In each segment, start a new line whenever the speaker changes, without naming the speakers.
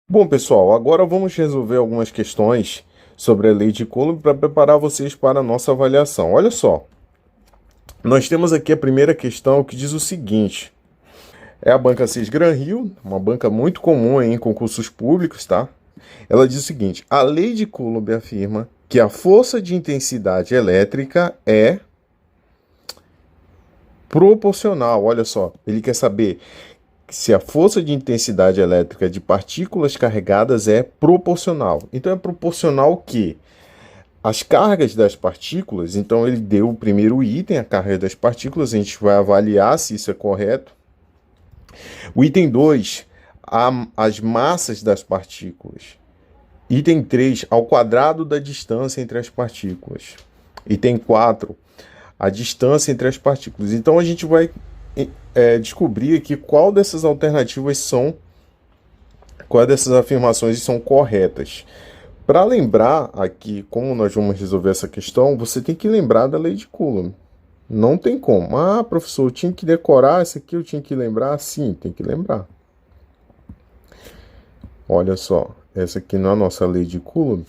Bom, pessoal, agora vamos resolver algumas questões sobre a lei de Coulomb para preparar vocês para a nossa avaliação. Olha só, nós temos aqui a primeira questão que diz o seguinte: é a banca Cis-Gran Rio, uma banca muito comum em concursos públicos, tá? Ela diz o seguinte: a lei de Coulomb afirma que a força de intensidade elétrica é proporcional. Olha só, ele quer saber se a força de intensidade elétrica de partículas carregadas é proporcional. Então é proporcional o quê? As cargas das partículas. Então ele deu o primeiro item, a carga das partículas, a gente vai avaliar se isso é correto. O item 2, as massas das partículas. Item 3, ao quadrado da distância entre as partículas. Item 4, a distância entre as partículas. Então a gente vai descobrir aqui qual dessas alternativas são, qual dessas afirmações são corretas. Para lembrar aqui como nós vamos resolver essa questão, você tem que lembrar da lei de Coulomb. Não tem como. Ah, professor, eu tinha que decorar isso aqui, eu tinha que lembrar? Sim, tem que lembrar. Olha só, essa aqui não é a nossa lei de Coulomb.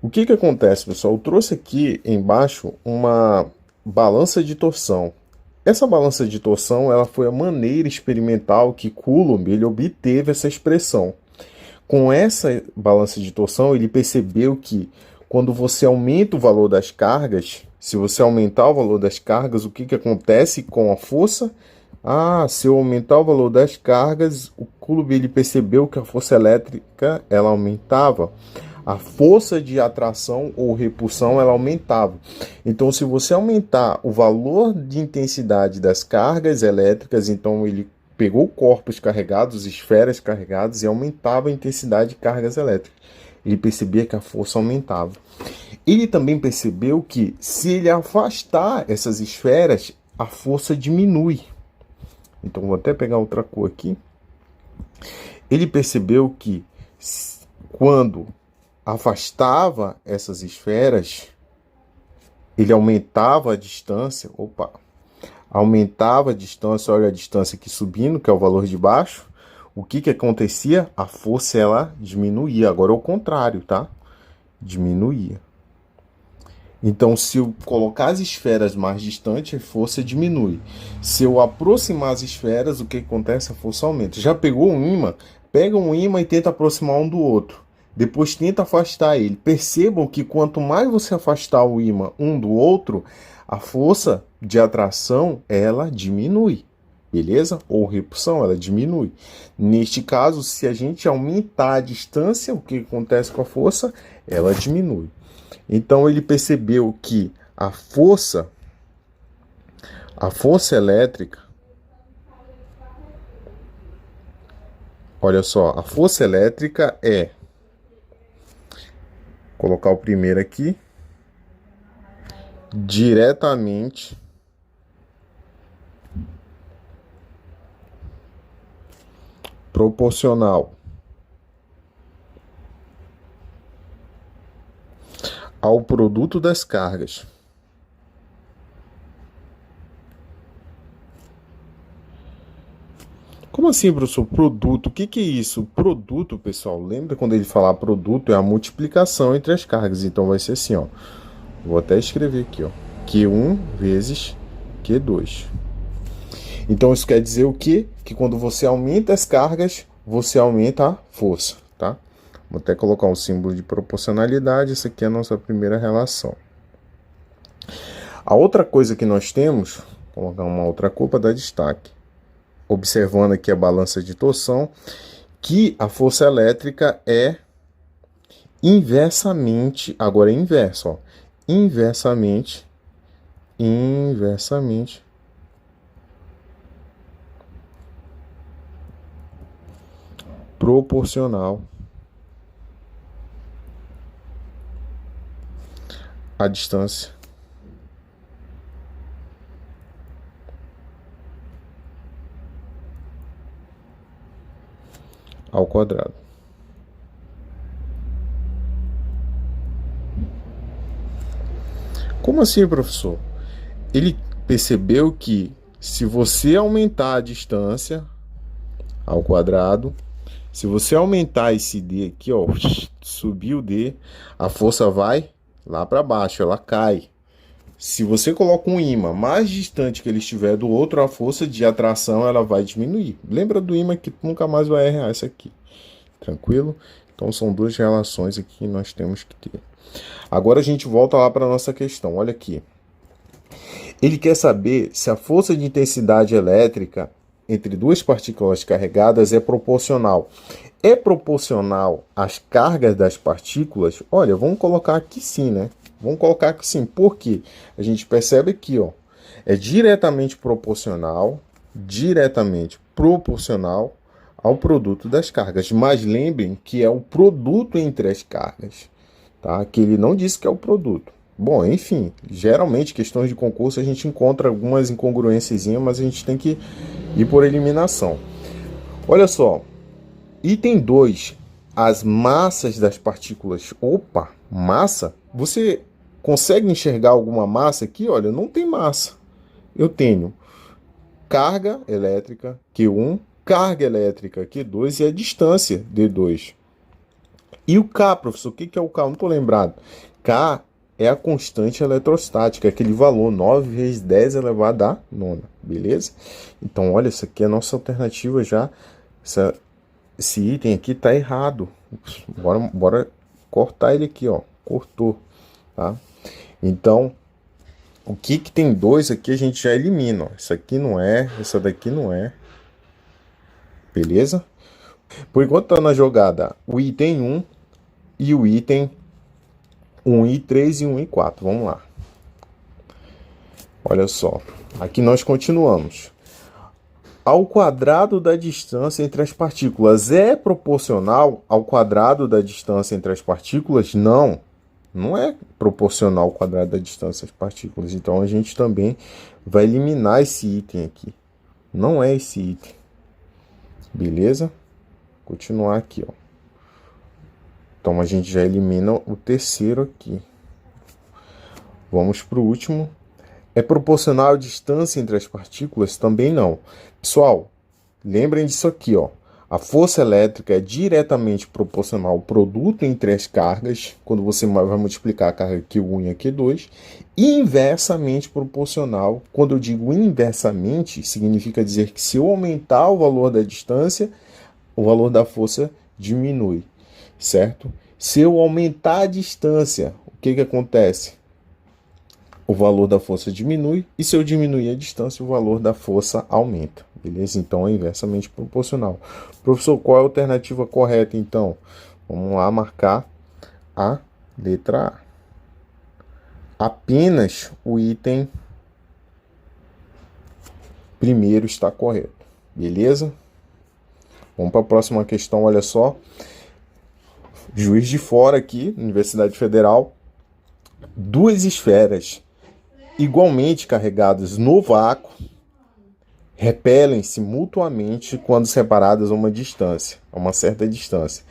O que acontece, pessoal? Eu trouxe aqui embaixo uma balança de torção. Essa balança de torção ela foi a maneira experimental que Coulomb ele obteve essa expressão. Com essa balança de torção, ele percebeu que quando você aumenta o valor das cargas, se você aumentar o valor das cargas, o que acontece com a força? Ah, se eu aumentar o valor das cargas, o Coulomb ele percebeu que a força elétrica ela aumentava. A força de atração ou repulsão ela aumentava. Então, se você aumentar o valor de intensidade das cargas elétricas, então ele pegou corpos carregados, esferas carregadas e aumentava a intensidade de cargas elétricas. Ele percebia que a força aumentava. Ele também percebeu que se ele afastar essas esferas, a força diminui. Então, vou até pegar outra cor aqui. Ele percebeu que quando afastava essas esferas, ele aumentava a distância, aumentava a distância, olha a distância aqui subindo, que é o valor de baixo. O que acontecia? A força ela diminuía, agora é o contrário, tá? Diminuía. Então, se eu colocar as esferas mais distantes, a força diminui. Se eu aproximar as esferas, o que acontece? A força aumenta. Já pegou um ímã? Pega um ímã e tenta aproximar um do outro. Depois tenta afastar ele. Percebam que quanto mais você afastar o ímã um do outro, a força de atração ela diminui. Beleza? Ou repulsão, ela diminui. Neste caso, se a gente aumentar a distância, o que acontece com a força? Ela diminui. Então ele percebeu que a força elétrica, olha só, a força elétrica é, vou colocar o primeiro aqui, diretamente proporcional ao produto das cargas. Como assim, professor? Produto? O que é isso? Produto, pessoal, lembra quando ele falar produto, é a multiplicação entre as cargas. Então vai ser assim, ó. Vou até escrever aqui, ó. Q1 vezes Q2. Então isso quer dizer o quê? Que quando você aumenta as cargas, você aumenta a força, tá? Vou até colocar um símbolo de proporcionalidade. Essa aqui é a nossa primeira relação. A outra coisa que nós temos, vou colocar uma outra cor para dar destaque. Observando aqui a balança de torção, que a força elétrica é inversamente, agora é inverso, ó, inversamente proporcional à distância ao quadrado. Como assim, professor? Ele percebeu que se você aumentar a distância ao quadrado, Se você aumentar esse D aqui, ó, subir o D, a força vai lá para baixo, ela cai. Se você coloca um ímã mais distante que ele estiver do outro, a força de atração ela vai diminuir. Lembra do ímã que nunca mais vai errar isso aqui. Tranquilo? Então são duas relações aqui que nós temos que ter. Agora a gente volta lá para a nossa questão. Olha aqui. Ele quer saber se a força de intensidade elétrica entre duas partículas carregadas é proporcional. É proporcional às cargas das partículas? Olha, vamos colocar aqui sim, né? Vamos colocar aqui sim. Por quê? A gente percebe aqui, ó, é diretamente proporcional ao produto das cargas. Mas lembrem que é o produto entre as cargas, tá? Que ele não disse que é o produto. Bom, enfim, geralmente questões de concurso a gente encontra algumas incongruências, mas a gente tem que ir por eliminação. Olha só, item 2, as massas das partículas. Opa, massa? Você consegue enxergar alguma massa aqui? Olha, não tem massa. Eu tenho carga elétrica, Q1, carga elétrica, Q2 e a distância, D2. E o K, professor, o que é o K? Não estou lembrado. K é a constante eletrostática, aquele valor 9 vezes 10 elevado à nona, beleza? Então, olha, isso aqui é a nossa alternativa já. Esse item aqui está errado. Bora cortar ele aqui, ó. Cortou, tá? Então, o que tem 2 aqui a gente já elimina, ó. Isso aqui não é, essa daqui não é. Beleza? Por enquanto tá na jogada o item 1 e o item 1 e 3 e 1 e 4. Vamos lá. Olha só. Aqui nós continuamos. Ao quadrado da distância entre as partículas é proporcional ao quadrado da distância entre as partículas? Não. Não é proporcional ao quadrado da distância das partículas. Então a gente também vai eliminar esse item aqui. Não é esse item. Beleza? Continuar aqui, ó. Então a gente já elimina o terceiro aqui. Vamos para o último. É proporcional à distância entre as partículas? Também não. Pessoal, lembrem disso aqui, ó. A força elétrica é diretamente proporcional ao produto entre as cargas, quando você vai multiplicar a carga Q1 e a Q2, e inversamente proporcional. Quando eu digo inversamente, significa dizer que se eu aumentar o valor da distância, o valor da força diminui, certo? Se eu aumentar a distância, o que acontece? O valor da força diminui, e se eu diminuir a distância, o valor da força aumenta, beleza? Então é inversamente proporcional. Professor, qual é a alternativa correta então? Vamos lá marcar a letra A. Apenas o item primeiro está correto, beleza? Vamos para a próxima questão, olha só. Juiz de Fora aqui, Universidade Federal. Duas esferas igualmente carregadas no vácuo repelem-se mutuamente quando separadas a uma distância, a uma certa distância.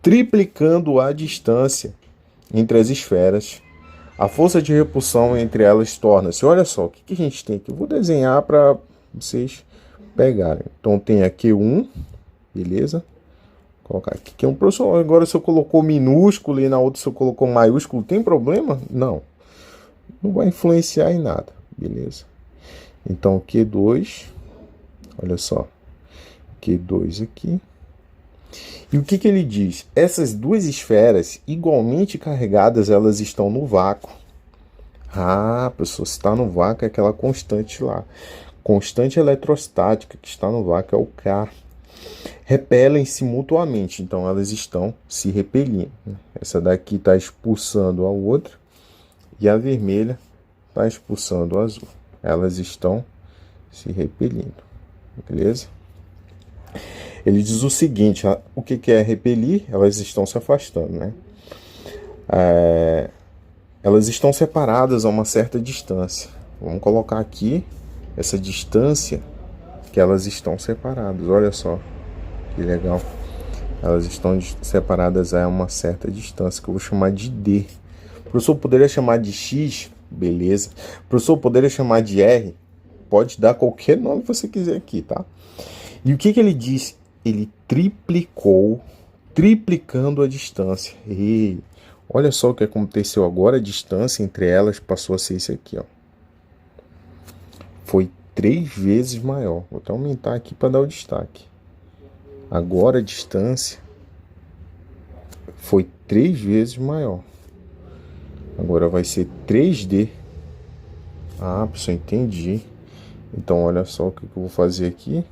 Triplicando a distância entre as esferas, a força de repulsão entre elas torna-se... Olha só, o que a gente tem aqui? Eu vou desenhar para vocês pegarem. Então tem aqui um, beleza? Vou colocar aqui que é um professor. Agora se eu colocou minúsculo e na outra se eu colocou maiúsculo, tem problema? Não. Não vai influenciar em nada, beleza? Então Q2, olha só, Q2 aqui. E o que ele diz? Essas duas esferas igualmente carregadas, elas estão no vácuo. Ah, pessoal, se está no vácuo é aquela constante lá. Constante eletrostática que está no vácuo é o K. Repelem-se mutuamente, então elas estão se repelindo. Essa daqui está expulsando a outra e a vermelha está expulsando o azul. Elas estão se repelindo, beleza? Ele diz o seguinte, o que é repelir? Elas estão se afastando, né? Elas estão separadas a uma certa distância. Vamos colocar aqui essa distância que elas estão separadas. Olha só que legal. Elas estão separadas a uma certa distância, que eu vou chamar de D. O professor poderia chamar de X, beleza. O professor poderia chamar de R, pode dar qualquer nome que você quiser aqui, tá? E o que ele diz? ele triplicou, triplicando a distância. E olha só o que aconteceu agora, a distância entre elas passou a ser isso aqui, ó. Foi 3 vezes maior. Vou até aumentar aqui para dar o destaque. Agora a distância foi 3 vezes maior. Agora vai ser 3D. Ah, pessoal, entendi. Então, olha só o que eu vou fazer aqui.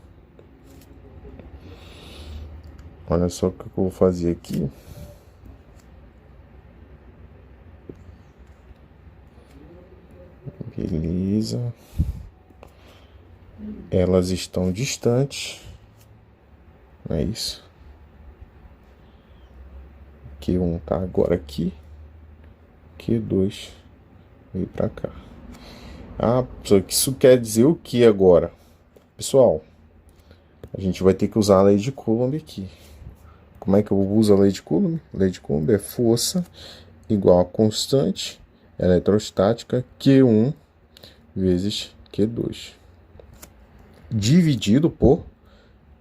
Olha só o que eu vou fazer aqui. Beleza. Elas estão distantes. Não é isso? Q1 tá agora aqui. Q2 veio para cá. Ah, pessoal, isso quer dizer o que agora? Pessoal, a gente vai ter que usar a lei de Coulomb aqui. Como é que eu uso a lei de Coulomb? A lei de Coulomb é força igual a constante eletrostática Q1 vezes Q2 dividido por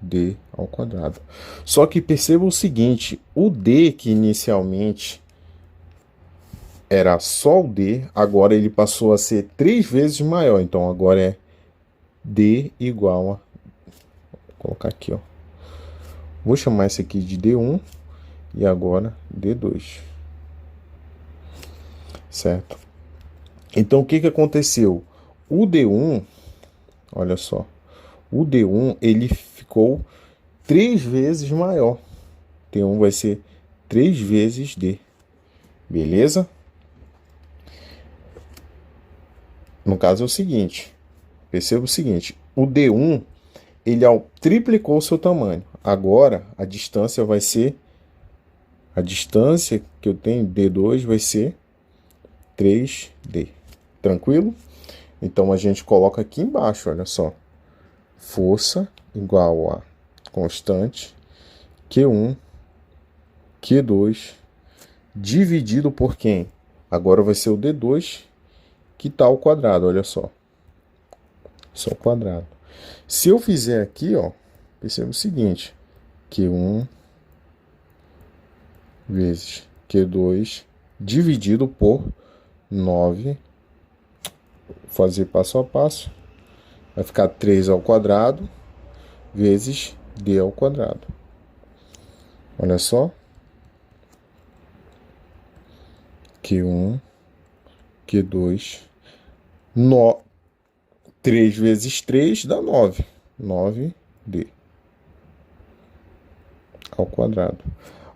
D ao quadrado. Só que perceba o seguinte, o D que inicialmente era só o D, agora ele passou a ser 3 vezes maior. Então agora é D igual a... Vou colocar aqui, ó. Vou chamar esse aqui de D1 e agora D2. Certo? Então o que aconteceu? O D1, olha só, o D1 ele ficou 3 vezes maior. D1 vai ser 3 vezes D. Beleza? No caso é o seguinte, perceba o seguinte, o D1 ele triplicou o seu tamanho. Agora a distância vai ser, a distância que eu tenho D2 vai ser 3D. Tranquilo? Então a gente coloca aqui embaixo, olha só. Força igual a constante Q1, Q2, dividido por quem? Agora vai ser o D2, que está ao quadrado, olha só. Só o quadrado. Se eu fizer aqui, ó, perceba o seguinte. Q1 vezes Q2 dividido por 9. Vou fazer passo a passo. Vai ficar 3 ao quadrado vezes D ao quadrado. Olha só. Q1, Q2, 3 vezes 3 dá 9. 9D ao quadrado.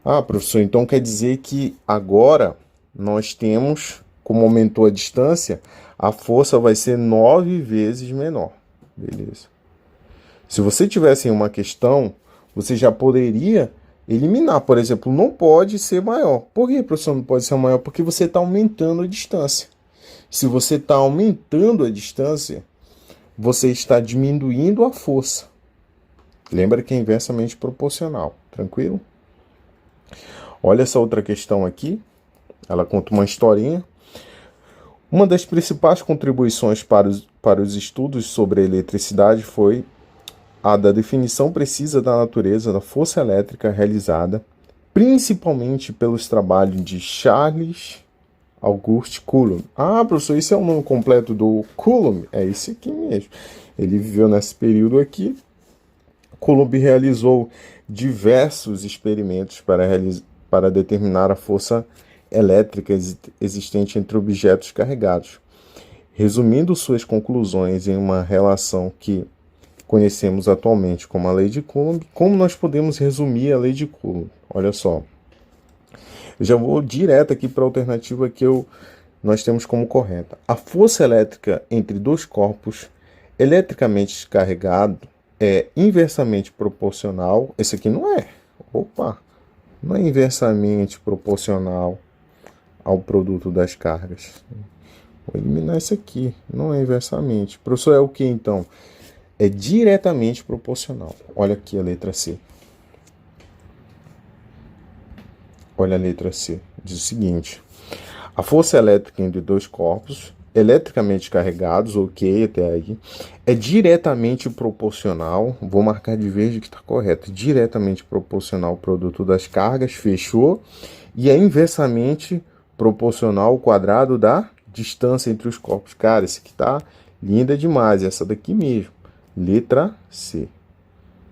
Ah, professor, então quer dizer que agora nós temos, como aumentou a distância, a força vai ser 9 vezes menor. Beleza. Se você tivesse uma questão, você já poderia eliminar. Por exemplo, não pode ser maior. Por que, professor, não pode ser maior? Porque você está aumentando a distância. Se você está aumentando a distância, você está diminuindo a força. Lembra que é inversamente proporcional. Tranquilo? Olha essa outra questão aqui. Ela conta uma historinha. Uma das principais contribuições para os estudos sobre a eletricidade foi a da definição precisa da natureza da força elétrica realizada principalmente pelos trabalhos de Charles Auguste Coulomb. Ah, professor, esse é o nome completo do Coulomb? É esse aqui mesmo. Ele viveu nesse período aqui. Coulomb realizou diversos experimentos para determinar a força elétrica existente entre objetos carregados, resumindo suas conclusões em uma relação que conhecemos atualmente como a lei de Coulomb. Como nós podemos resumir a lei de Coulomb? Olha só. Eu já vou direto aqui para a alternativa que nós temos como correta. A força elétrica entre dois corpos eletricamente carregados é inversamente proporcional. Esse aqui não é. Opa! Não é inversamente proporcional ao produto das cargas. Vou eliminar isso aqui. Não é inversamente. Professor, é o que então? É diretamente proporcional. Olha aqui a letra C. Olha a letra C. Diz o seguinte. A força elétrica entre dois corpos eletricamente carregados, ok, até aí, é diretamente proporcional, vou marcar de verde que está correto, diretamente proporcional ao produto das cargas, fechou, e é inversamente proporcional ao quadrado da distância entre os corpos. Cara, esse aqui tá linda demais, essa daqui mesmo, letra C.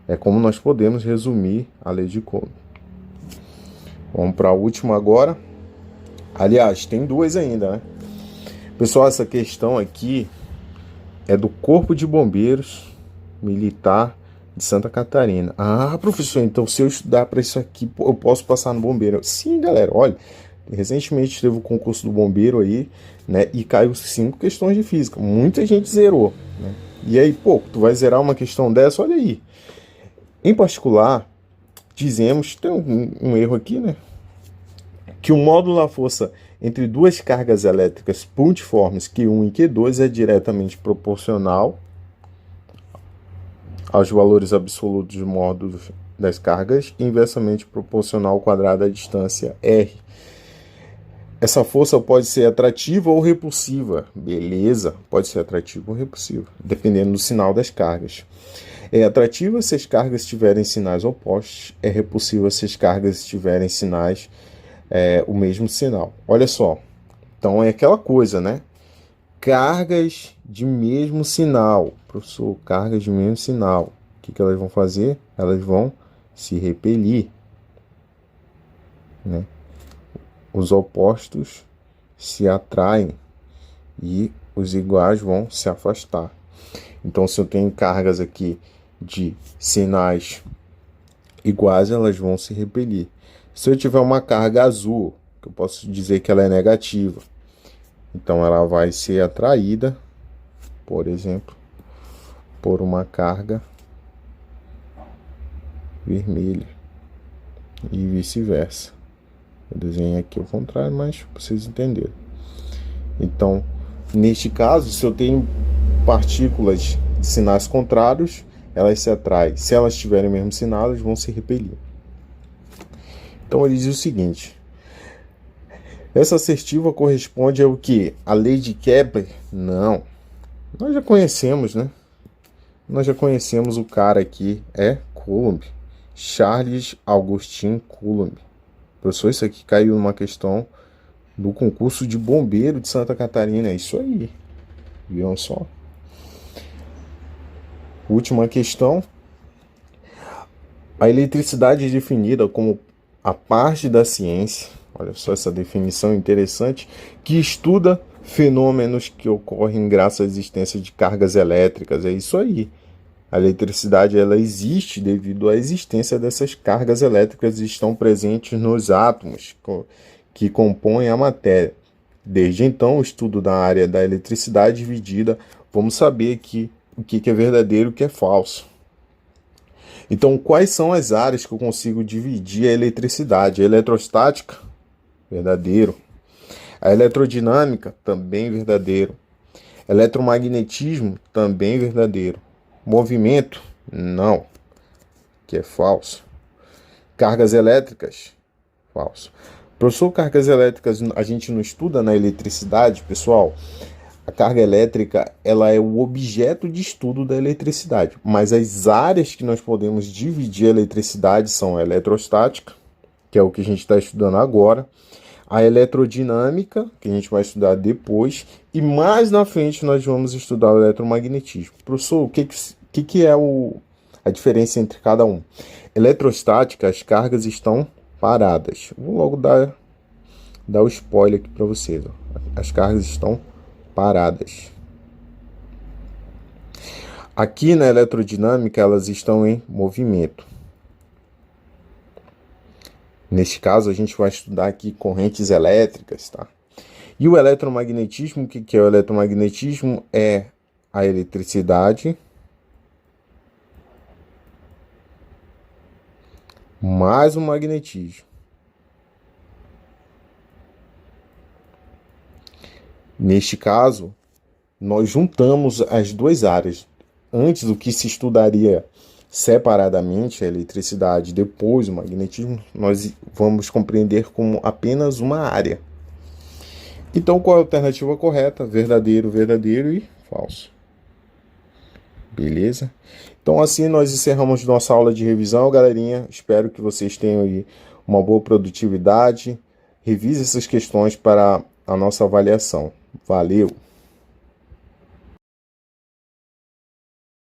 É como nós podemos resumir a lei de Coulomb. Vamos para a última agora. Aliás, tem duas ainda, né? Pessoal, essa questão aqui é do Corpo de Bombeiros Militar de Santa Catarina. Ah, professor, então se eu estudar para isso aqui, eu posso passar no bombeiro? Sim, galera, olha, recentemente teve o concurso do bombeiro aí, né, e caiu 5 questões de física. Muita gente zerou, né? E aí, pô, tu vai zerar uma questão dessa? Olha aí. Em particular, dizemos, tem um erro aqui, né? Que o módulo da força entre duas cargas elétricas pontiformes Q1 e Q2 é diretamente proporcional aos valores absolutos do módulo das cargas e inversamente proporcional ao quadrado da distância R. Essa força pode ser atrativa ou repulsiva. Beleza, pode ser atrativa ou repulsiva, dependendo do sinal das cargas. É atrativa se as cargas tiverem sinais opostos, é repulsiva se as cargas tiverem sinais o mesmo sinal. Olha só, então é aquela coisa, né? Cargas de mesmo sinal, professor, cargas de mesmo sinal. O que elas vão fazer? Elas vão se repelir, né? Os opostos se atraem e os iguais vão se afastar. Então, se eu tenho cargas aqui de sinais iguais, elas vão se repelir. Se eu tiver uma carga azul, que eu posso dizer que ela é negativa, então ela vai ser atraída, por exemplo, por uma carga vermelha e vice-versa. Eu desenhei aqui ao contrário, mas para vocês entenderem. Então, neste caso, se eu tenho partículas de sinais contrários, elas se atraem. Se elas tiverem o mesmo sinal, elas vão se repelir. Então, ele diz o seguinte: essa assertiva corresponde ao que? A lei de Kepler? Não. Nós já conhecemos, né? Nós já conhecemos o cara aqui, é Coulomb. Charles Augustin Coulomb. Professor, isso aqui caiu numa questão do concurso de bombeiro de Santa Catarina. É isso aí. Viram só? Última questão. A eletricidade é definida como a parte da ciência, olha só essa definição interessante, que estuda fenômenos que ocorrem graças à existência de cargas elétricas. É isso aí. A eletricidade ela existe devido à existência dessas cargas elétricas que estão presentes nos átomos que compõem a matéria. Desde então, o estudo da área da eletricidade dividida, vamos saber aqui o que é verdadeiro e o que é falso. Então, quais são as áreas que eu consigo dividir a eletricidade? A eletrostática, verdadeiro. A eletrodinâmica, também verdadeiro. Eletromagnetismo, também verdadeiro. Movimento, não, que é falso. Cargas elétricas, falso. Professor, cargas elétricas a gente não estuda na eletricidade, pessoal. A carga elétrica ela é o objeto de estudo da eletricidade, mas as áreas que nós podemos dividir a eletricidade são a eletrostática, que é o que a gente está estudando agora, a eletrodinâmica, que a gente vai estudar depois, e mais na frente nós vamos estudar o eletromagnetismo. Professor, o que é a diferença entre cada um? Eletrostática, as cargas estão paradas. Vou logo dar o spoiler aqui para vocês. Ó. As cargas estão paradas. Aqui na eletrodinâmica, elas estão em movimento. Neste caso, a gente vai estudar aqui correntes elétricas, tá? E o eletromagnetismo, o que é o eletromagnetismo? É a eletricidade mais o magnetismo. Neste caso, nós juntamos as duas áreas. Antes, o que se estudaria separadamente, a eletricidade, depois o magnetismo, nós vamos compreender como apenas uma área. Então, qual é a alternativa correta? Verdadeiro, verdadeiro e falso. Beleza? Então, assim nós encerramos nossa aula de revisão, galerinha. Espero que vocês tenham aí uma boa produtividade. Revise essas questões para a nossa avaliação. Valeu!